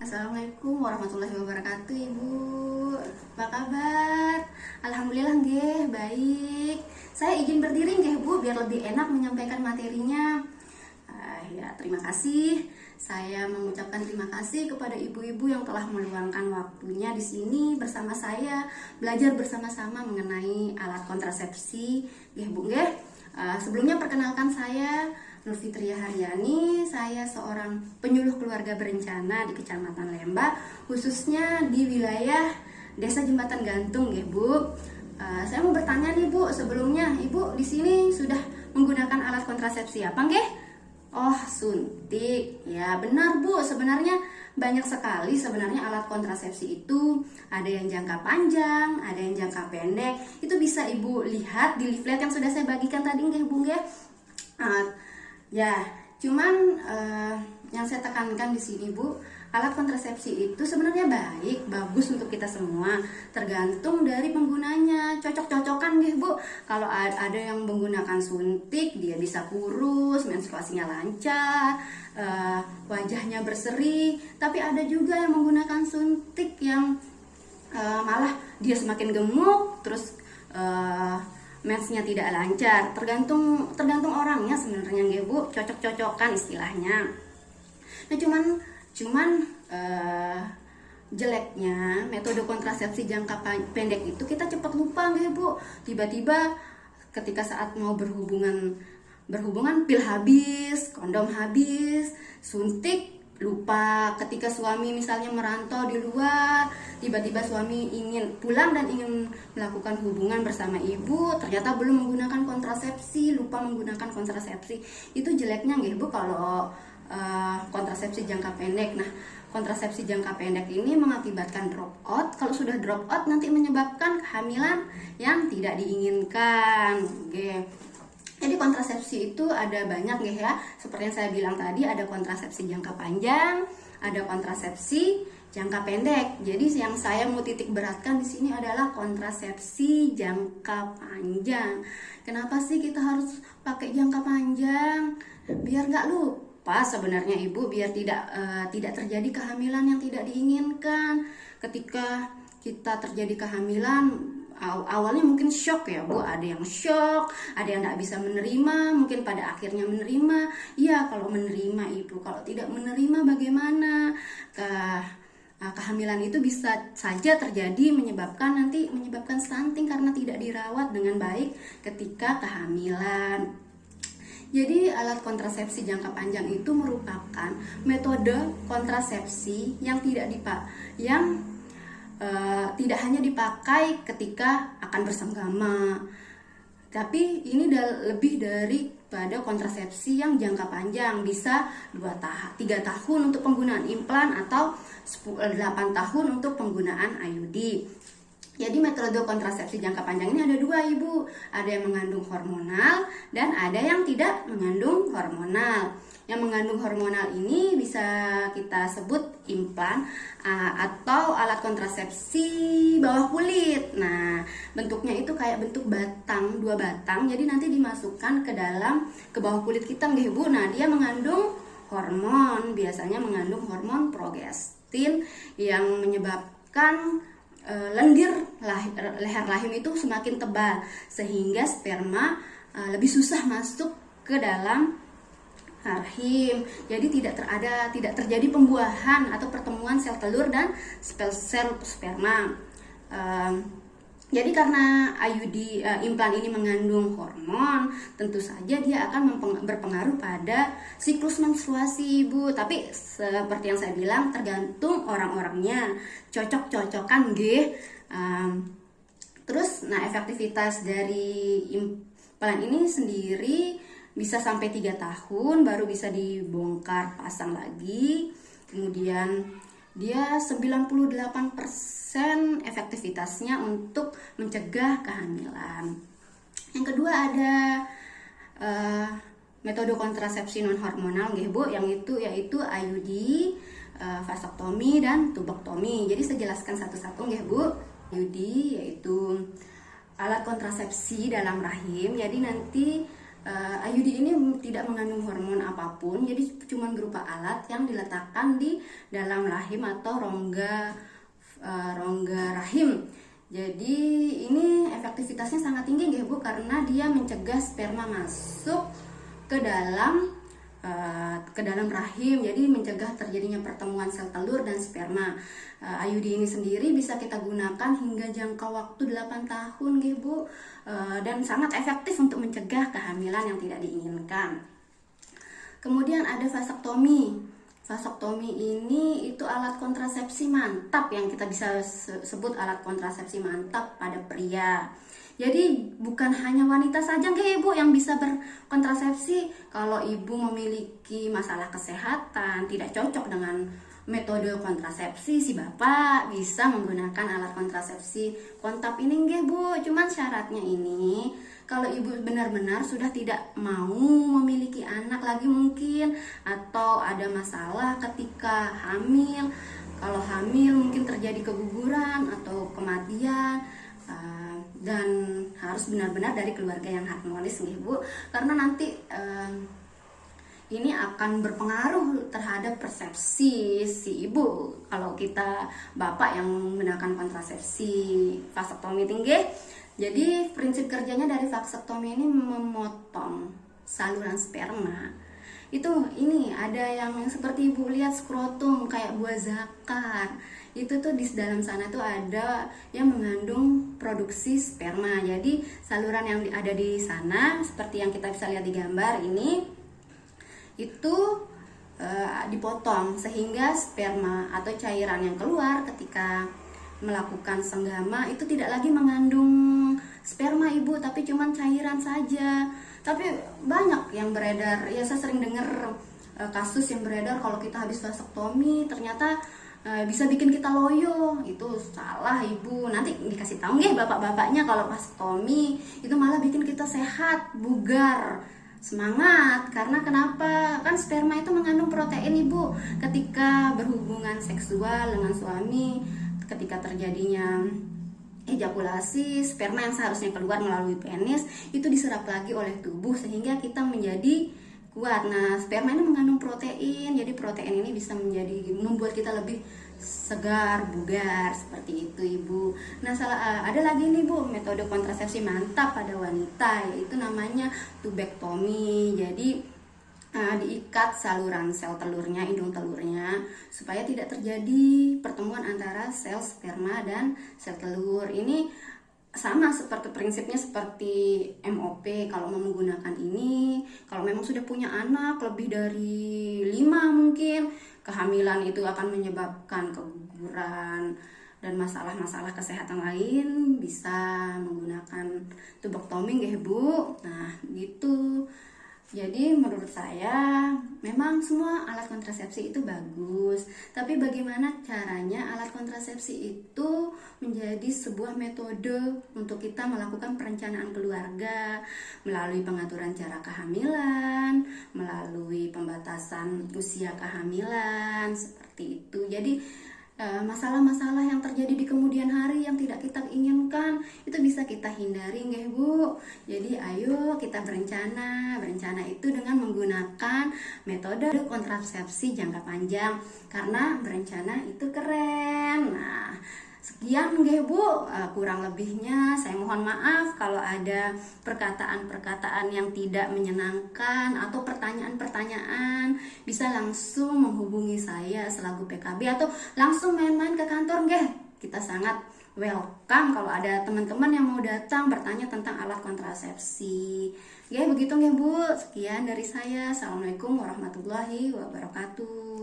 Assalamualaikum warahmatullahi wabarakatuh, Ibu. Apa kabar? Alhamdulillah nggih, baik. Saya izin berdiri nggih, Bu, biar lebih enak menyampaikan materinya. Ya, terima kasih. Saya mengucapkan terima kasih kepada ibu-ibu yang telah meluangkan waktunya di sini bersama saya belajar bersama-sama mengenai alat kontrasepsi, nggih, Bu, nggih. Sebelumnya perkenalkan saya Nur Fitria Haryani, saya seorang penyuluh keluarga berencana di Kecamatan Lembah, khususnya di wilayah Desa Jembatan Gantung, ya Bu. Saya mau bertanya nih Bu, sebelumnya Ibu di sini sudah menggunakan alat kontrasepsi apa nggih? Oh, suntik. Ya benar Bu, sebenarnya banyak sekali sebenarnya alat kontrasepsi itu. Ada yang jangka panjang, ada yang jangka pendek. Itu bisa Ibu lihat di leaflet yang sudah saya bagikan tadi nggih Bu nggih. Ya, cuman yang saya tekankan di sini Bu, alat kontrasepsi itu sebenarnya baik, bagus untuk kita semua, tergantung dari penggunanya, cocok-cocokan nih Bu. Kalau ada yang menggunakan suntik, dia bisa kurus, menstruasinya lancar, wajahnya berseri, tapi ada juga yang menggunakan suntik yang malah dia semakin gemuk, terus mensnya tidak lancar, tergantung orangnya sebenarnya nggih Bu, cocok-cocokan istilahnya. Nah cuman jeleknya metode kontrasepsi jangka pendek itu kita cepat lupa nggih Bu. Tiba-tiba ketika saat mau berhubungan pil habis, kondom habis, suntik lupa. Ketika suami misalnya merantau di luar, tiba-tiba suami ingin pulang dan ingin melakukan hubungan bersama ibu, ternyata belum menggunakan kontrasepsi, lupa menggunakan kontrasepsi. Itu jeleknya nggih Bu kalau kontrasepsi jangka pendek. Nah, kontrasepsi jangka pendek ini mengakibatkan drop out. Kalau sudah drop out nanti menyebabkan kehamilan yang tidak diinginkan. Oke. Jadi kontrasepsi itu ada banyak nggih ya. Seperti yang saya bilang tadi, ada kontrasepsi jangka panjang, ada kontrasepsi jangka pendek. Jadi yang saya mau titik beratkan di sini adalah kontrasepsi jangka panjang. Kenapa sih kita harus pakai jangka panjang? Biar nggak lupa sebenarnya Ibu, biar tidak terjadi kehamilan yang tidak diinginkan. Ketika kita terjadi kehamilan, awalnya mungkin shock ya Bu, ada yang shock, ada yang tidak bisa menerima, mungkin pada akhirnya menerima. Ya kalau menerima Ibu, kalau tidak menerima bagaimana? Kehamilan itu bisa saja terjadi menyebabkan stunting karena tidak dirawat dengan baik ketika kehamilan. Jadi alat kontrasepsi jangka panjang itu merupakan metode kontrasepsi yang tidak hanya dipakai ketika akan bersenggama, tapi ini lebih daripada kontrasepsi yang jangka panjang, bisa 3 tahun untuk penggunaan implan atau 8 tahun untuk penggunaan IUD. Jadi metode kontrasepsi jangka panjang ini ada 2 Ibu, ada yang mengandung hormonal dan ada yang tidak mengandung hormonal. Yang mengandung hormonal ini bisa kita sebut implan atau alat kontrasepsi bawah kulit. Nah, bentuknya itu kayak bentuk batang, 2 batang. Jadi nanti dimasukkan ke bawah kulit kita nggih Bu. Nah, dia mengandung hormon, biasanya mengandung hormon progestin yang menyebabkan lendir leher rahim itu semakin tebal sehingga sperma lebih susah masuk ke dalam rahim. Jadi tidak terjadi pembuahan atau pertemuan sel telur dan sel sperma. Jadi karena IUD implan ini mengandung hormon, tentu saja dia akan berpengaruh pada siklus menstruasi Ibu. Tapi seperti yang saya bilang, tergantung orang-orangnya, cocok-cocokan nggih. Terus efektivitas dari implan ini sendiri bisa sampai 3 tahun baru bisa dibongkar pasang lagi. Kemudian dia 98% efektivitasnya untuk mencegah kehamilan. Yang kedua ada metode kontrasepsi non hormonal nggih Bu, yaitu IUD, vasektomi dan tubektomi. Jadi saya jelaskan satu-satu nggih Bu. IUD yaitu alat kontrasepsi dalam rahim. Jadi nanti IUD ini tidak mengandung hormon apapun, jadi cuma berupa alat yang diletakkan di dalam rahim atau rongga rahim. Jadi ini efektivitasnya sangat tinggi nggih Bu, karena dia mencegah sperma masuk ke dalam rahim, jadi mencegah terjadinya pertemuan sel telur dan sperma. IUD ini sendiri bisa kita gunakan hingga jangka waktu 8 tahun nggih Bu, dan sangat efektif untuk mencegah kehamilan yang tidak diinginkan. Kemudian ada vasektomi. Vasektomi ini itu alat kontrasepsi mantap yang kita bisa sebut alat kontrasepsi mantap pada pria. Jadi bukan hanya wanita saja nggih Ibu yang bisa berkontrasepsi. Kalau Ibu memiliki masalah kesehatan, tidak cocok dengan metode kontrasepsi, si Bapak bisa menggunakan alat kontrasepsi kontap ini nggih Bu. Cuman syaratnya ini, kalau Ibu benar-benar sudah tidak mau memiliki anak lagi mungkin, atau ada masalah ketika hamil, kalau hamil mungkin terjadi keguguran atau kematian, dan harus benar-benar dari keluarga yang harmonis nih Bu, karena nanti ini akan berpengaruh terhadap persepsi si ibu kalau kita bapak yang menggunakan kontrasepsi vasektomi tinggi. Jadi prinsip kerjanya dari vasektomi ini memotong saluran sperma. Ini ada yang seperti Ibu lihat skrotum kayak buah zakar. Itu tuh di dalam sana tuh ada yang mengandung produksi sperma. Jadi saluran yang ada di sana seperti yang kita bisa lihat di gambar ini itu dipotong sehingga sperma atau cairan yang keluar ketika melakukan senggama itu tidak lagi mengandung sperma Ibu, tapi cuma cairan saja. Tapi banyak yang beredar, ya saya sering dengar kasus yang beredar kalau kita habis vasektomi ternyata bisa bikin kita loyo. Itu salah Ibu, nanti dikasih tahu nggih bapak-bapaknya kalau vasektomi itu malah bikin kita sehat, bugar, semangat. Karena kenapa? Kan sperma itu mengandung protein Ibu. Ketika berhubungan seksual dengan suami, ketika terjadinya ejakulasi, sperma yang seharusnya keluar melalui penis itu diserap lagi oleh tubuh sehingga kita menjadi kuat. Nah, sperma ini mengandung protein, jadi protein ini bisa membuat kita lebih segar, bugar, seperti itu Ibu. Nah, ada lagi nih Bu, metode kontrasepsi mantap pada wanita, yaitu namanya tubektomi. Jadi diikat saluran sel telurnya, indung telurnya, supaya tidak terjadi pertemuan antara sel sperma dan sel telur. Ini sama seperti prinsipnya seperti MOP. Kalau mau menggunakan ini, kalau memang sudah punya anak lebih dari 5 mungkin, kehamilan itu akan menyebabkan keguguran dan masalah-masalah kesehatan lain, bisa menggunakan tubektomi nggih Bu. Nah, gitu. Jadi menurut saya memang semua alat kontrasepsi itu bagus, tapi bagaimana caranya alat kontrasepsi itu menjadi sebuah metode untuk kita melakukan perencanaan keluarga melalui pengaturan cara kehamilan, melalui pembatasan usia kehamilan, seperti itu. Jadi masalah-masalah yang terjadi di kemudian hari yang tidak kita inginkan itu bisa kita hindari nggih Bu. Jadi ayo kita berencana itu dengan menggunakan metode kontrasepsi jangka panjang, karena berencana itu keren. Nah, sekian nggih Bu, kurang lebihnya saya mohon maaf kalau ada perkataan-perkataan yang tidak menyenangkan atau pertanyaan-pertanyaan. Bisa langsung menghubungi saya selaku PKB atau langsung main-main ke kantor nggih. Kita sangat welcome kalau ada teman-teman yang mau datang bertanya tentang alat kontrasepsi. Ya begitu nggih Bu. Sekian dari saya. Assalamualaikum warahmatullahi wabarakatuh.